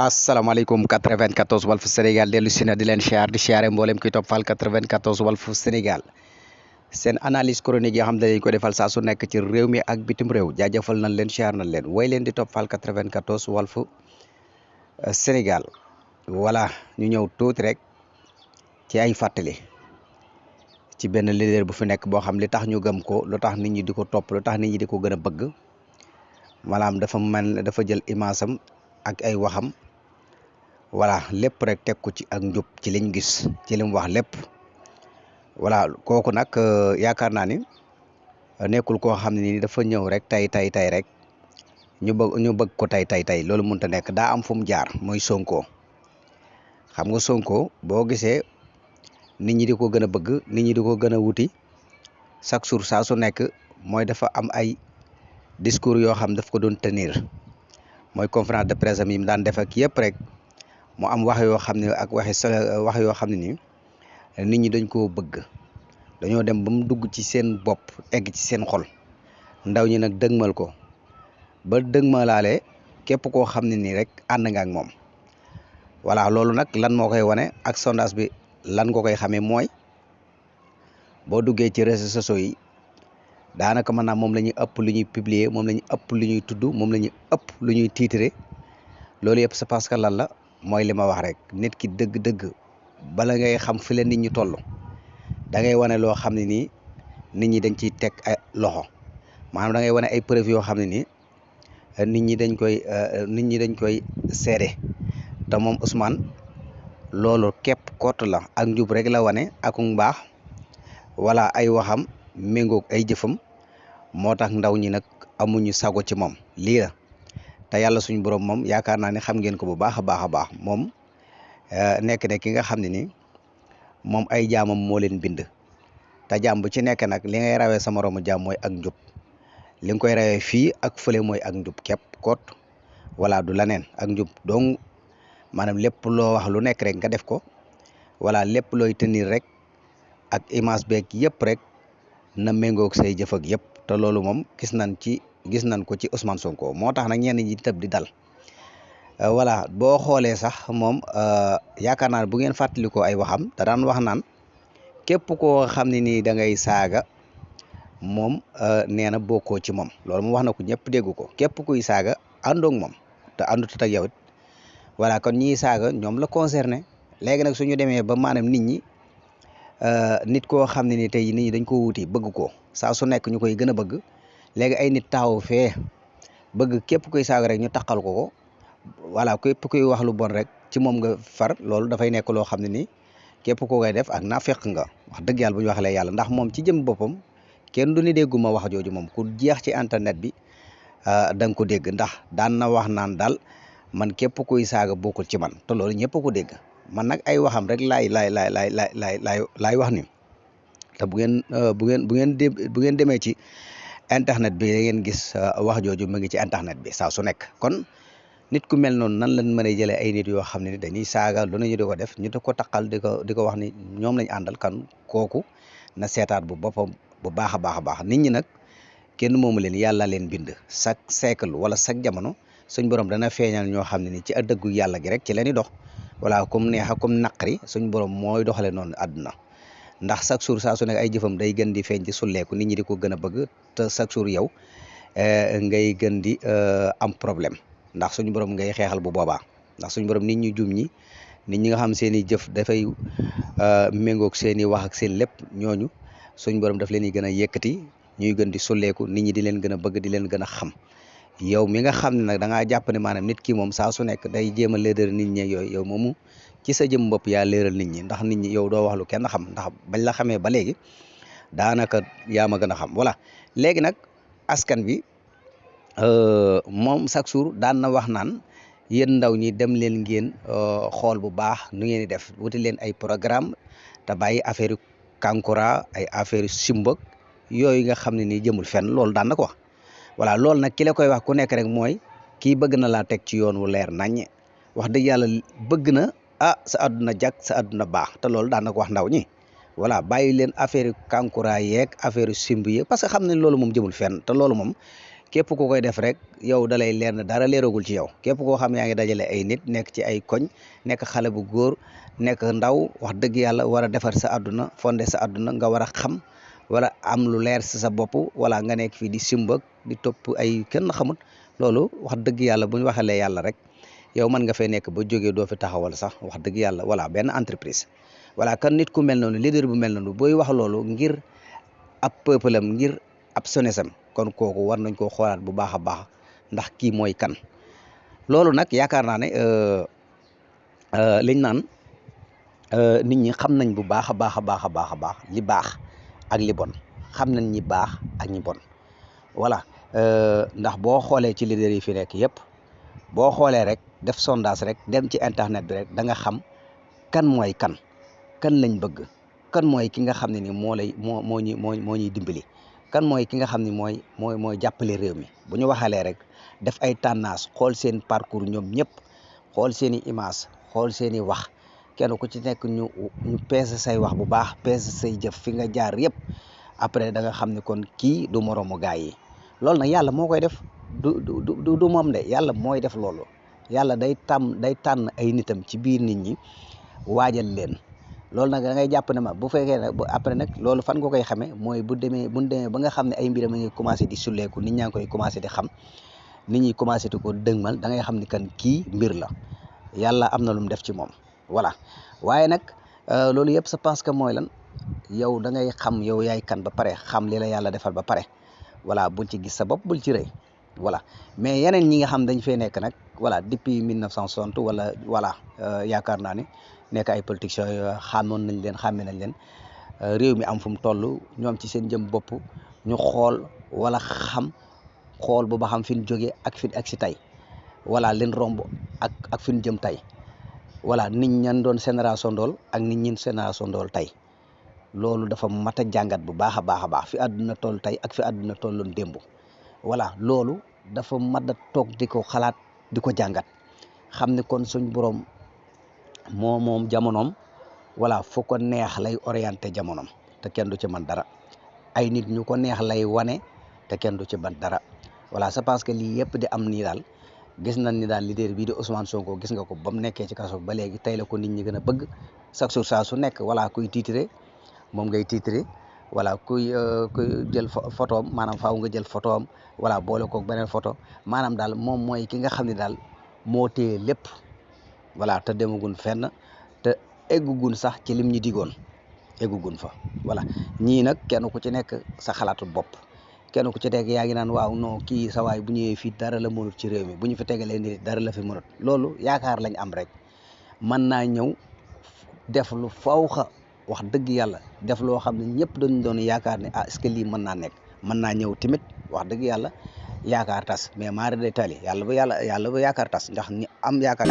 asalaamaaleykum 94 Walf Sénégal dellu si na di leen siyaare mboolem kuy toppal 94 Walf Sénégal seen analyse chronique yoo xam ne dañ ko defal saa su nekk ci réew mi ak bitim réew jaajëfal nañ leen siyaar nañ leen way leen di toppal 94 Walf Sénégal voilà ñu ñëw tuuti rek ci ay fàttali ci benn leader bu fi nekk boo xam li tax ñu gëm ko lu tax nit ñi di ko topp lu tax nit ñi di ko gën a bëgg maanaam dafa jël image am ak ay waxam voilà lépp rek teg ko ci ak njub ci liñ gis ci lim wax lépp voilà kooku nag yaakaar naa ni nekkul koo xam ne ni dafa ñëw rek tey rek ñu bëgg ko tey loolu mënut a nekk daa am fu mu jaar mooy Sonko xam nga Sonko boo gisee nit ñi di ko gën a bëgg nit ñi di ko gën a wuti chaque jour saa su nekk mooy dafa am ay discours yoo xam daf ko doon tenir mooy conférence de presse yi mu daan def ak yëpp rek mu am wax yoo xam ne ak wax yoo xam ne nii nit ñi dañ koo bëgg dañoo dem ba mu dugg ci seen bopp egg ci seen xol ndaw ñi nag dëgmal ko ba dëgmalaale képp koo xam ne nii rek ànd nga ak moom voilà loolu nag lan moo koy wane ak sondage bi lan nga koy xamee mooy boo duggee ci réseaux sociaux yi daanaka maanaam moom la ñuy ëpp lu ñuy publier moom la ñuy ëpp lu ñuy tudd moom la ñuy ëpp lu ñuy tiitrer loolu yëpp c'est parce que lan la mooy li ma wax rek nit ki dëgg-dëgg bala ngay xam fi la nit ñi toll da ngay wane loo xam ne nii nit ñi dañ ciy teg ay loxo maanaam da ngay wane ay preuve yoo xam ne nii nit ñi dañ koy seede te moom Ousmane loolu képp kott la ak njub rek la wane ak mbaax wala ay waxam méngoog ay jëfam moo tax ndaw ñi nag amuñu sago ci moom lii la te yàlla suñu borom moom yaakaar naa ne xam ngeen ko bu baax a baax moom nekk ne ki nga xam ne ni moom ay jaamam moo leen bind te jaam bu ci nekk nag li ngay rawee sa moroomu jaam mooy ak njub li nga koy rawee fii ak fële mooy ak njub képp kot wala du laneen ak njub donc maanaam lépp loo wax lu nekk rek nga def ko wala lépp looy tenir rek ak image beeg yëpp rek na méngoog say jëf ak yëpp te loolu moom gis nañ ko ci Ousmane Sonko moo tax nag ñenn ñi tëb di dal voilà boo xoolee sax moom yaakaar naa bu ngeen fàttalikoo ay waxam da daan wax naan képp koo xam ne nii da ngay saaga moom nee na bokkoo ci moom loolu moom wax na ko ñëpp dégg ko képp kuy saaga àndoog moom te àndut ak yow it voilà kon ñiy saaga ñoom la concerné léegi nag suñu demee ba maanaam nit ñi nit koo xam ne ni tey nit ñi dañ ko wuti bëgg ko saa su nekk ñu koy gën a bëgg léegi ay nit taxaw fee bëgg képp kuy saaga rek ñu taqal ko voilà képp kuy wax lu bon rek ci moom nga far loolu dafay nekk loo xam ne ni képp koo koy def ak naafeq nga wax dëgg yàlla bu ñu waxlee yàlla ndax moom ci jëm boppam kenn du ni dégguma wax jooju moom ku jeex ci internet bi da nga ko dégg ndax daan na wax naan daal man képp kuy saaga bokkul ci man te loolu ñëpp ko dégg man nag ay waxam rek laay wax ni te bu ngeen demee ci internet bi da ngeen gis wax jooju mu ngi ci internet bi saa su nekk kon nit ku mel noonu nan lañ mën a jëlee ay nit yoo xam ne dañuy saaga lu ñu di ko def ñu di ko taqal di ko wax ni ñoom lañ àndal kan kooku na seetaat bu boppam bu baax a baax nit ñi nag kenn moomu leen yàlla leen bind chaque siècle wala chaque jamono suñ borom dana feeñal ñoo xam ne ni ci dëggu yàlla gi rek ci leen di dox voilà comme neex ak comme naqari suñ borom mooy doxale noonu àdduna ndax chaque jour saa su nekk ay jëfam day gën di feeñ ci sulleeku nit ñi di ko gën a bëgg te chaque jour yow ngay gën di am problème ndax suñu borom ngay xeexal bu boobaa ndax suñu borom nit ñi jum ñi nit ñi nga xam seen i jëf dafay méngoog seen i wax ak seen lépp ñooñu suñu borom daf leen di gën a yëkkati ñuy gën di sulleeku nit ñi di leen gën a bëgg di leen gën a xam yow mi nga xam ne nag da ngaa jàpp ne maanaam nit ki moom saa su nekk day jéem a leeral nit ñi yooyu yow moomu ci sa jëm bopp yaa leeral nit ñi ndax nit ñi yow doo wax lu kenn xam ndax bañ la xamee ba léegi daanaka yaa ma gën a xam voilà léegi nag askan bi moom chaque jour daan na wax naan yéen ndaw ñi dem leen ngeen xool bu baax nu ngeen di def wuti leen ay programme te bàyyi affaire yu kankura ay affaire yu simbak yooyu nga xam ne nii jëmul fenn loolu daan na ko wax voilà loolu nag ki la koy wax ku nekk rek mooy kii bëgg na laa teg ci yoon wu leer naññ wax dëgg yàlla bëgg na sa àdduna jag sa àdduna baax te loolu daan na ko wax ndaw ñi voilà bàyyi leen affaire yu kankura yeeg affaire yu simb yeeg parce que xam ne loolu moom jëmul fenn te loolu moom képp ku koy def rek yow dalay leer na dara leeragul ci yow képp koo xam yaa ngi dajale ay nit nekk ci ay koñ nekk xale bu góor nekk ndaw wax dëgg yàlla war a defar sa àdduna fondé sa àdduna nga war a xam wala am lu leer si sa bopp wala nga nekk fii di simbak di topp ay kenn xamut loolu wax dëgg yàlla bu ñu waxalee yàlla rek yow mën nga fay nekk ba jógee doo fi taxawal sax wax dëgg yàlla voilà benn entreprise voilà kan nit ku mel noonu leader bu mel noonu booy wax loolu ngir ab peuple am ngir ab sonesam kon kooku war nañ koo xoolaat bu baax a baax ndax kii mooy kan loolu nag yaakaar naa ne liñ naan nit ñi xam nañ bu baax a baax a baax a baax a baax li baax ak li bon xam nañ ñi baax ak ñi bon voilà ndax boo xoolee ci leader yi fi nekk yëpp boo xoolee rek def sondage rek dem ci internet bi rek da nga xam kan mooy kan lañ bëgg kan mooy ki nga xam ne ni moo ñuy dimbali kan mooy ki nga xam ne mooy jàppale réew mi bu ñu waxalee rek def ay tendance xool seen parcours ñoom ñëpp xool seen i image xool seen i wax kenn ku ci nekk ñu peese say wax bu baax peese say jëf fi nga jaar yëpp après da nga xam ne kon kii du moroomu gaay yi loolu nag yàlla moo koy def du moom de yàlla mooy def loolu yàlla day tànn ay nitam ci biir nit ñi waajal leen loolu nag da ngay jàpp ne ma bu fekkee ne après nag loolu fan nga koy xamee mooy bu demee ba nga xam ne ay mbiram a ngi commencé di sulleeku nit ñaa ngi koy commencé di xam nit ñi commencé di ko dëgmal da ngay xam ni kan kii mbir la yàlla am na lu mu def ci moom voilà waaye nag loolu yëpp c'est parce que mooy lan yow da ngay xam yow yaay kan ba pare xam li la yàlla defal ba pare voilà bul ci gis sa bopp bul ci rëy voilà mais yeneen ñi nga xam dañ fee nekk nag voilà depuis 1960 wala voilà yaakaar naa ne nekk ay politiciens xamoon nañ leen xàmme nañ leen réew mi am fu mu toll ñoom ci seen jëm bopp ñu xool wala xool bu ba xam fi ñu jógee ak fi ak si tey voilà leen romb ak fi ñu jëm tey voilà nit ñan doon génération ndool ak nit ñin génération ndool tey loolu dafa mat a jàngat bu baax a baax a baax fi àdduna toll tey ak fi àdduna tolloon démb voilà loolu dafa mat a toog di ko xalaat di ko jàngat xam ne kon suñ borom moom jamonoom voilà fu ko neex lay orienté jamonoom te kenn du ci man dara ay nit ñu ko neex lay wane te kenn du ci man dara voilà c'est parce que lii yëpp di am nii daal gis nañ ni daal leader bii di Ousmane Sonko gis nga ko ba mu nekkee ci kaso ba léegi tey la ko nit ñi gën a bëgg chaque jour saa su nekk voilà kuy tiitre moom ngay tiitre voilà kuy jël photoom maanaam faaw nga jël photoom voilà boole koog beneen photo maanaam daal moom mooy ki nga xam ne daal moo téye lépp voilà te demagun fenn te eggugun sax ci lim ñi digoon eggugun fa voilà ñii nag kenn ku ci nekk sa xalaatu bopp kenn ku ci nekk yaa ngi naan waaw non kii sa waay bu ñëwee fii dara la mënut ci réew mi bu ñu fi tegalee ni dara la fi mënut loolu yaakaar lañ am rek mën naa ñëw def lu fawxa wax dëgg yàlla def loo xam ne ñëpp dañ doon yaakaar ne ah est-ce que lii mën naa nekk mën naa ñëw tamit wax dëgg yàlla yaakaar tas mais maari day tali yàlla ba yaakaar tas ndax ñi am yaakaar